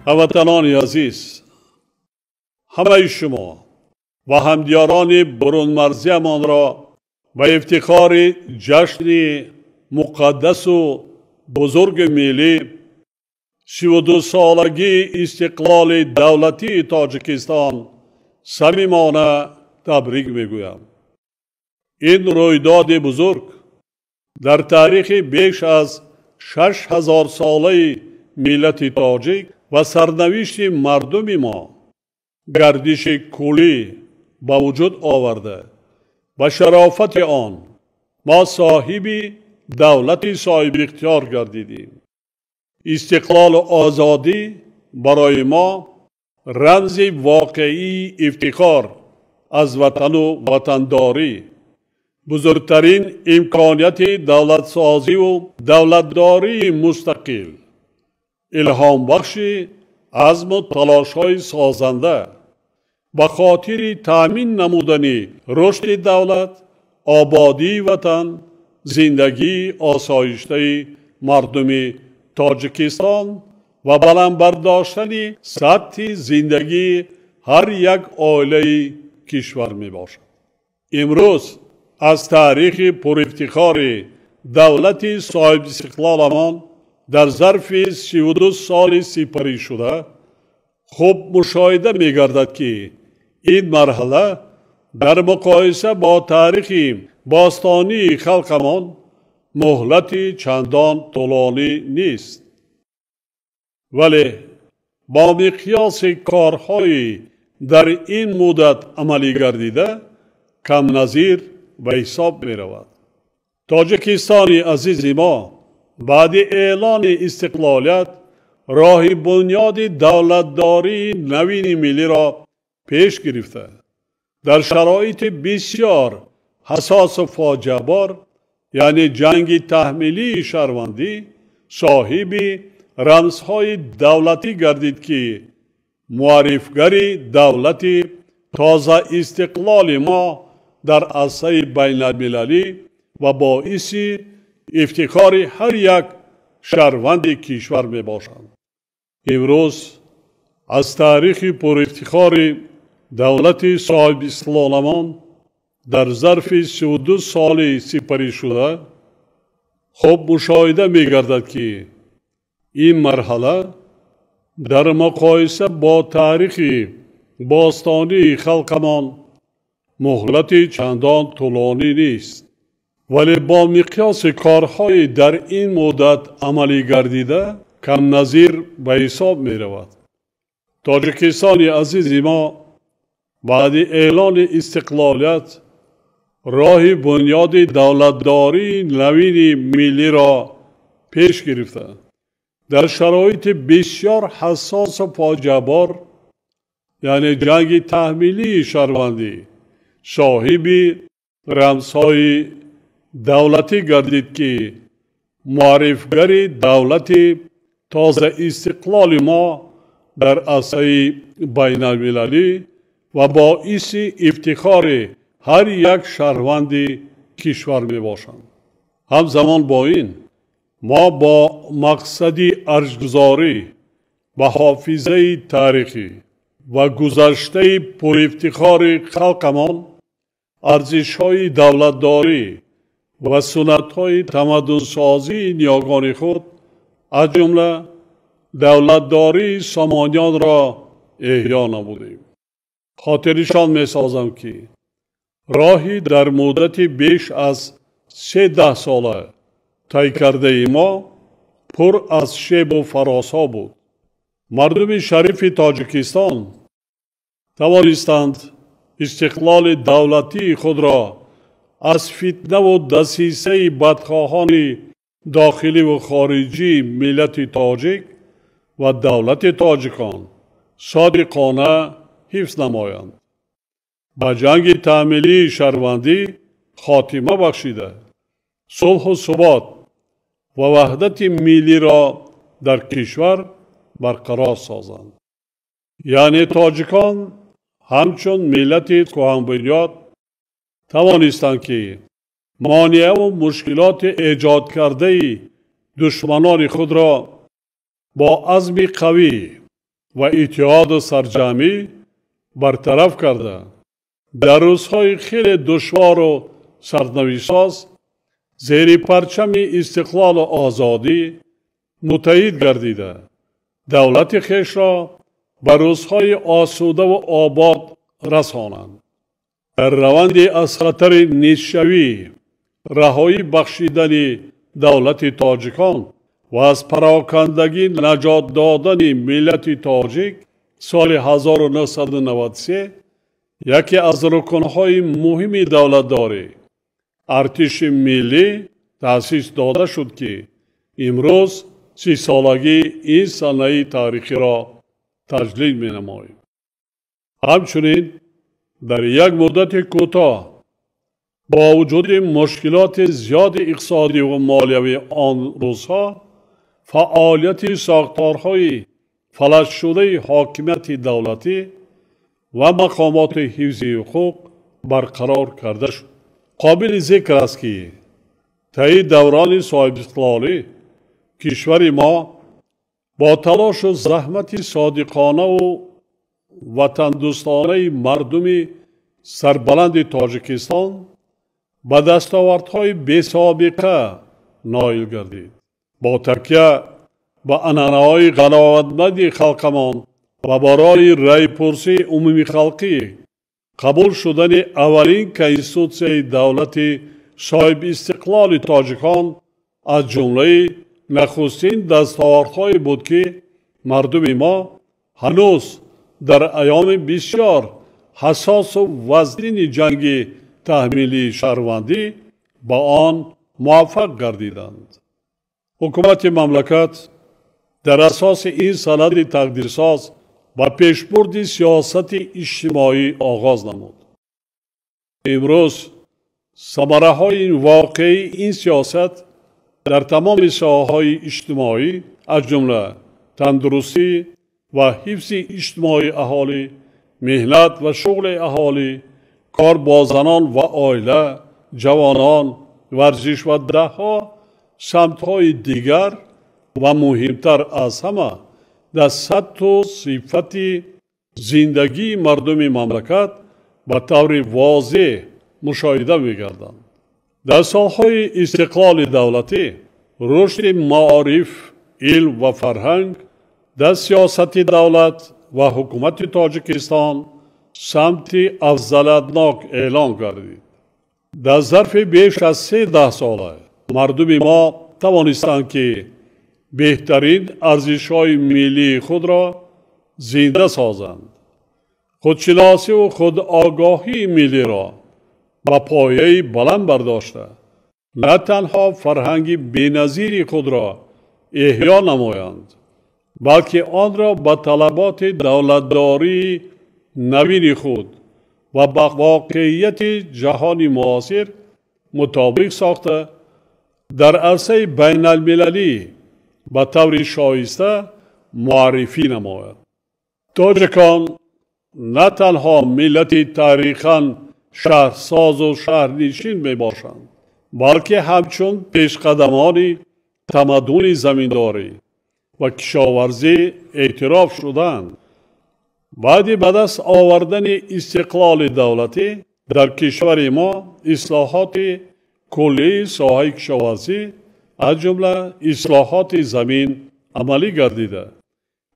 هموطنان عزیز، همه شما و همدیاران برون مرزیمان را به افتخار جشن مقدس و بزرگ ملی 32 سالگی استقلال دولتی تاجیکستان صمیمانه تبریک میگویم. این رویداد بزرگ در تاریخ بیش از 6000 ساله ملت تاجیک و سرنوشت مردم ما گردش کلی به وجود آورده و شرافت آن ما صاحب دولت صاحب اختیار گردیدیم. استقلال و آزادی برای ما رمز واقعی افتخار از وطن و وطنداری، بزرگترین امکانیت دولت سازی و دولتداری مستقل، الهام بخش عزم و تلاش های سازنده به خاطر تامین نمودن رشد دولت، آبادی وطن، زندگی آسایشته مردم تاجیکستان و بلند برداشتن سطح زندگی هر یک عائله کشور می باشد. امروز از تاریخ پر افتخار دولت صاحب استقلالمان در ظرف 32 سال سپری شده خوب مشاهده می گردد که این مرحله در مقایسه با تاریخ باستانی خلقمان مهلت چندان طولانی نیست، ولی با مقیاس کارهای در این مدت عملی گردیده کم نظیر به حساب می رود. تاجیکستان عزیز ما بعد اعلان استقلالیت راه بنیاد دولتداری نوین ملی را پیش گرفته. در شرایط بسیار حساس و فاجعه بار، یعنی جنگ تحمیلی شهروندی، صاحب رمزهای دولتی گردید که معرفگر دولت تازه استقلال ما در عرصه بین المللی و باعث افتخار هر یک شهروند کشور می باشند. امروز از تاریخ پر افتخار دولت صاحب استقلالمان در ظرف 32 سال سپری شده خوب مشاهده می گردد که این مرحله در مقایسه با تاریخ باستانی خلقمان مهلت چندان طولانی نیست، ولی با مقیاس کارهای در این مدت عملی گردیده کم نظیر به حساب می رود. تاجیکستان عزیز ما بعد اعلان استقلالیت راه بنیاد دولتداری نوین ملی را پیش گرفته. در شرایط بسیار حساس و فاجعه بار، یعنی جنگ تحمیلی شهروندی، صاحب رمزهای دولتی گردید که معرفگر دولت تازه استقلال ما در عرصه بین المللی و باعث افتخار هر یک شهروند کشور می باشند. همزمان با این ما با مقصد ارزشگذاری به حافظه تاریخی و گذشته پر افتخار خلقمان، ارزش‌های دولتداری و سنت‌های تمدن‌سازی نیاگان خود از جمله دولتداری سامانیان را احیا نمودیم. خاطرشان می‌سازم که راهی در مدت بیش از 13 ساله طی کرده ما پر از شیب و فراس‌ها بود. مردم شریف تاجیکستان توانستند استقلال دولتی خود را از فتنه و دسیسه بدخواهان داخلی و خارجی ملت تاجیک و دولت تاجیکان صادقانه حفظ نمایند. به جنگ تحمیلی شهروندی خاتمه بخشیده، صلح و ثبات و وحدت ملی را در کشور برقرار سازند. یعنی تاجیکان همچون ملت کهن‌بنیاد توانستند که مانع و مشکلات ایجاد کرده دشمنان خود را با عزم قوی و اتحاد سرجمی برطرف کرده. در روزهای خیلی دشوار و سرنوشت‌ساز زیر پرچم استقلال و آزادی متحد گردیده دولت خویش را به روزهای آسوده و آباد رسانند. در روند از خطر نیست‌شوی رهایی بخشیدن دولت تاجیکان و از پراکندگی نجات دادن ملت تاجیک سال 1993 یکی از رکنهای مهم دولتداری ارتش ملی تأسیس داده شد که امروز 30 سالگی این صحنه تاریخی را تجلیل می نماییم. همچنین در یک مدت کوتاه با وجود مشکلات زیاد اقتصادی و مالیوی آن روزها فعالیت ساختارهای فلج شده حاکمیت دولتی و مقامات حفظی حقوق برقرار کرده شد. قابل ذکر است که طی دوران صاحب استقلالی کشور ما با تلاش و زحمت صادقانه و وطن دوستانه مردم سربلند تاجیکستان به دستاوردهای بی‌سابقه نائل گردید. با تکیه به عنعنه‌های قناعتمند خلقمان و برای رأی‌پرسی عمومی خلقی قبول شدن اولین کنستیتوسیای دولت صاحب استقلال تاجیکان از جمله نخستین دستاوردهای بود که مردم ما هنوز در ایام بسیار حساس و وزنین جنگ تحمیلی شهروندی با آن موفق گردیدند. حکومت مملکت در اساس این سند تقدیرساز و پیشبرد سیاست اجتماعی آغاز نمود. امروز ثمره های واقعی این سیاست در تمام ساحه‌های اجتماعی از جمله تندرستی و حفظ اجتماعی اهالی، مهنت و شغل اهالی، کار با زنان و عائله، جوانان، ورزش و دهها سمت‌های دیگر و مهمتر از همه در سطح و صفت زندگی مردم مملکت به طور واضح مشاهده می‌گردند. در سالهای استقلال دولتی رشد معارف، علم و فرهنگ در سیاست دولت و حکومت تاجیکستان سمت افضلیتناک اعلان گردید. در ظرف بیش از 13 ساله مردم ما توانستند که بهترین ارزش‌های ملی خود را زنده سازند. خودشناسی و خودآگاهی ملی را به پایه بلند برداشته نه تنها فرهنگ بی‌نظیر خود را احیا نمایند بلکه آن را به طلبات دولتداری نوین خود و با واقعیت جهان معاصر مطابق ساخته در عرصه بین المللی به طور شایسته معرفی نماید. تاجیکان نه تنها ملت تاریخاً شهرساز و شهرنشین می باشند بلکه همچون پیشقدمان تمدن زمینداری و کشاورزی اعتراف شدند. بعد به دست آوردن استقلال دولتی در کشور ما اصلاحات کلی ساحه کشاورزی از جمله اصلاحات زمین عملی گردیده.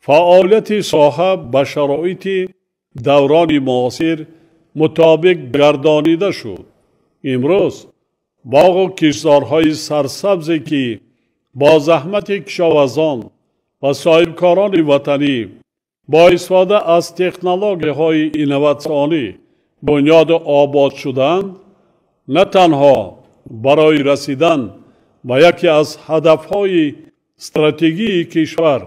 فعالیت ساحه به شرایط دوران معاصر مطابق گردانیده شد. امروز باغ و کشتزارهای سرسبزی که با زحمت کشاورزان و صاحبکاران وطنی با استفاده از تکنولوژی‌های اینواتسیونی بنیاد آباد شدند، نه تنها برای رسیدن به یکی از هدفهای استراتژی کشور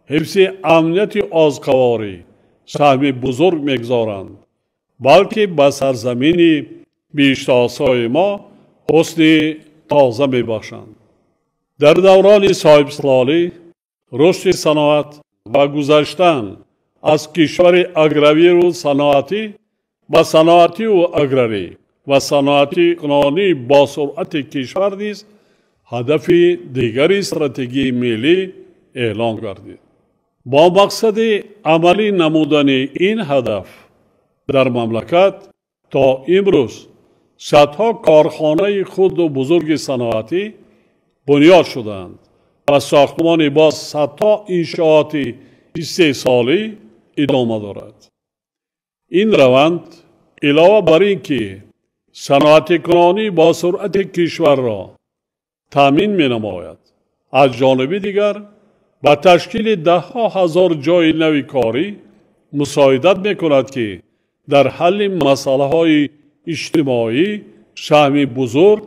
حفظ امنیت آزقواری سهم بزرگ می‌گذارند بلکه به سرزمین بیشتاسای ما حسن تازه می‌بخشند. در دوران صاحب استقلالی رشد صنعت و گذشتن از کشور اگروی و صنعتی به صنعتی و اگراری و صنعتی اقتصادی با سرعت کشور نیز هدف دیگر استراتژی ملی اعلان گردید. با مقصد عملی نمودن این هدف در مملکت تا امروز صدها کارخانه خود و بزرگ صنعتی بنیاد شدند و ساختمان باز صدها انشاءات استحصالی ادامه دارد. این روند علاوه بر این که صنعت کنانی با سرعت کشور را تامین می نماید، از جانب دیگر با تشکیل ده‌ها هزار جای نوی کاری مساعدت می کند که در حل مسئله های اجتماعی سهمی بزرگ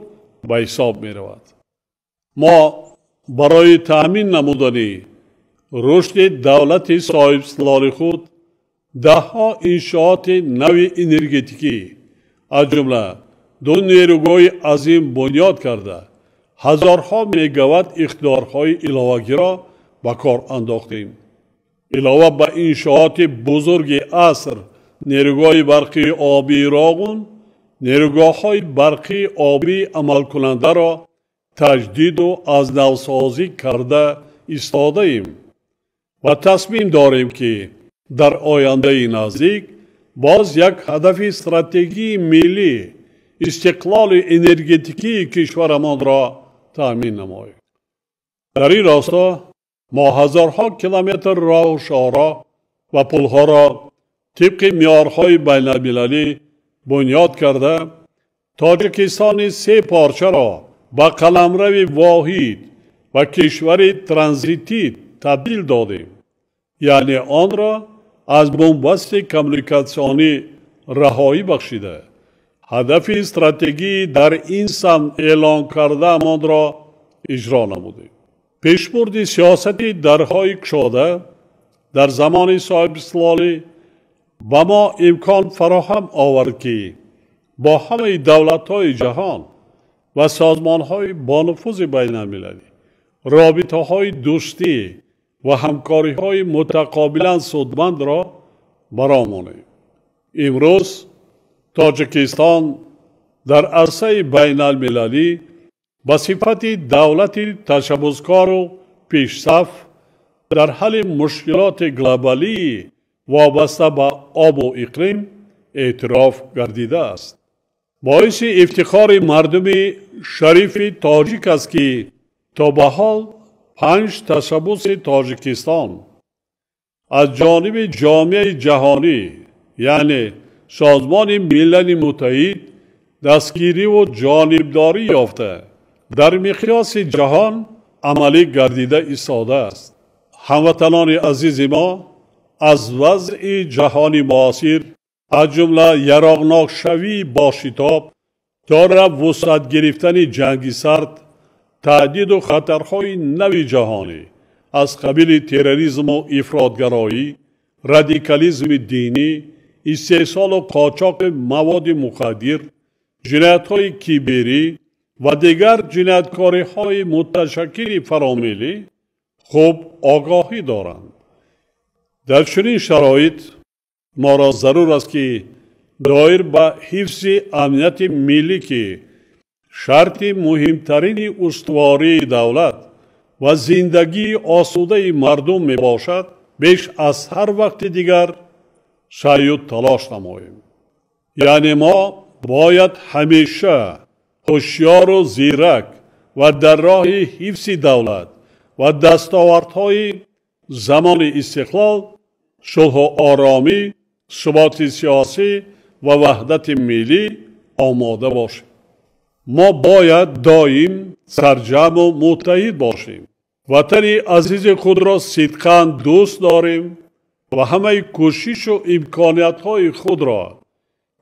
به حساب می رود. ما برای تأمین نمودن رشد دولت صاحب استقلال خود ده‌ها انشاءات نوی انرژتیکی از جمله دو نیروگاه عظیم بنیاد کرده هزارها مگاوات اقتدارهای علاوه‌ای را به کار انداختیم. علاوه به انشاءات بزرگ عصر نیروگاه برقی آبی راغون، نیروگاه‌های برقی آبی عمل کننده را تجدید و از نوسازی کرده ایستاده ایم و تصمیم داریم که در آینده نزدیک باز یک هدف استراتژی ملی استقلال انرژتیکی کشورمان را تامین نماییم. در این راستا ما هزارها کیلومتر راه و شهرها و پلها را طبق معیارهای بین المللی بنیاد کرده تاجیکستان سه پارچه را به قلمرو واحد و کشور ترانزیتی تبدیل دادیم، یعنی آن را از بنبست کمیونیکاسیونی رهایی بخشیده هدف استراتژی در این سمت اعلان کرده مان را اجرا نمودیم. پیشبرد سیاستی درهای گشاده در زمان صاحب استقلالی به ما امکان فراهم آورد که با همه دولت‌های جهان و سازمان‌های با نفوذ بین المللی رابطه‌های دوستی و همکاری‌های متقابلاً سودمند را برآوریم. امروز تاجیکستان در عرصه بین المللی به صفت دولت تشبثکار و پیشصف در حل مشکلات گلوبالی وابسته به آب و اقلیم اعتراف گردیده است. باعث افتخار مردم شریف تاجیک است که تا به حال 5 تشبث تاجیکستان از جانب جامعه جهانی یعنی سازمان ملل متحد دستگیری و جانبداری یافته در مقیاس جهان عملی گردیده ایستاده است. هموطنان عزیز ما از وضع جهانی معاصر از جمله یراقناک شوی با شتاب تا وسعت گرفتن جنگ سرد، تهدید و خطرهای نوی جهانی از قبیل تروریسم و افراطگرایی، رادیکالیسم دینی، استحصال و قاچاق مواد مخدر، جنایت‌های کیبری و دیگر جنایتکاری‌های متشکل فراملی خوب آگاهی دارند. در چنین شرایط ما را ضرور است که دایر به حفظ امنیت ملی که شرط مهمترین استواری دولت و زندگی آسوده مردم می باشد بیش از هر وقت دیگر سعی و تلاش نماییم. یعنی ما باید همیشه هوشیار و زیرک و در راه حفظ دولت و دستاوردهای زمان استقلال، صلح و آرامی، ثبات سیاسی و وحدت ملی آماده باشیم. ما باید دائم سرجم و متحد باشیم. وطن عزیز خود را صدقاً دوست داریم و همه کوشش و امکانیت‌های خود را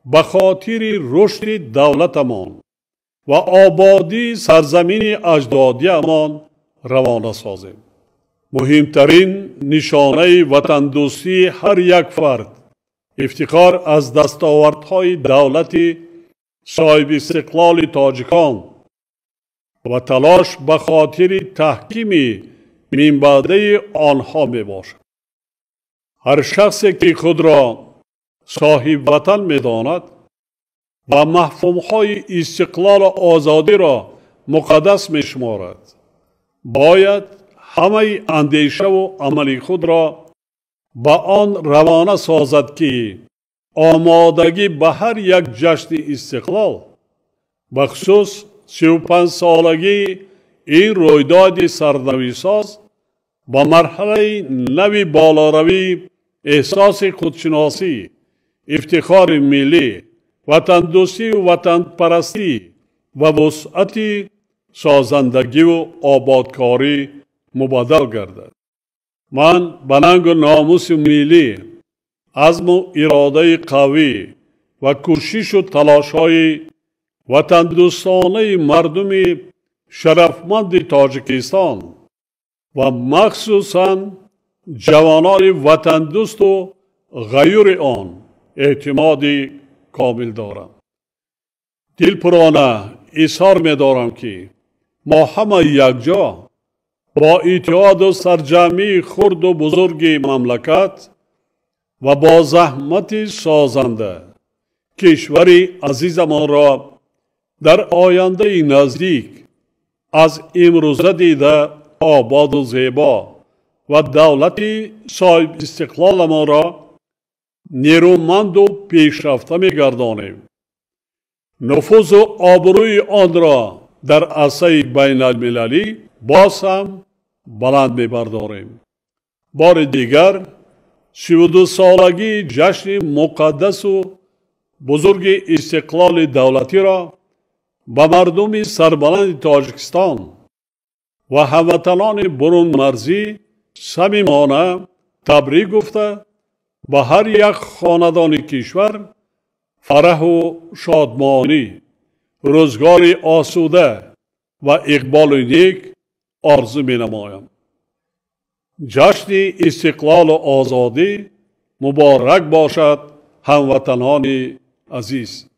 به خاطر رشد دولتمان و آبادی سرزمین اجدادیمان روانه سازیم. مهمترین نشانه وطن دوستی هر یک فرد افتخار از دستاوردهای دولت صاحب استقلال تاجیکان و تلاش به خاطر تحکیم منبعده آنها می باشد. هر شخصی که خود را صاحب وطن می داند و مفهوم‌های استقلال و آزادی را مقدس می شمارد باید همه اندیشه و عمل خود را به آن روانه سازد که آمادگی به هر یک جشن استقلال به خصوص 35 سالگی این رویداد سرنوشت‌ساز با مرحله نوی بالاروی احساس خودشناسی، افتخار ملی، وطن دوستی و وطن پرستی و وسعت سازندگی و آبادکاری مبادل گردد. من به ننگ و ناموس ملی، عزم و اراده قوی و کوشش و تلاش های وطن دوستانه مردم شرفمند تاجیکستان و مخصوصاً جوانان وطن دوست و غیور آن اعتماد کامل دارم. دلپرانه اظهار می دارم که ما همه یکجا با اتحاد و سرجمعی خرد و بزرگ مملکت و با زحمت سازنده کشور عزیزمان را در آینده نزدیک از امروزه دیده آباد و زیبا و دولت صاحب استقلال ما را نیرومند و پیشرفته می گردانیم. نفوذ و آبروی آن را در عرصه بین المللی باز هم بلند می برداریم. بار دیگر 32 سالگی جشن مقدس و بزرگ استقلال دولتی را به مردم سربلند تاجیکستان و هموطنان برون مرزی صمیمانه تبریک گفته به هر یک خاندان کشور فرح و شادمانی، روزگار آسوده و اقبال نیک آرزو می نمایم. جشن استقلال و آزادی مبارک باشد هموطنان عزیز.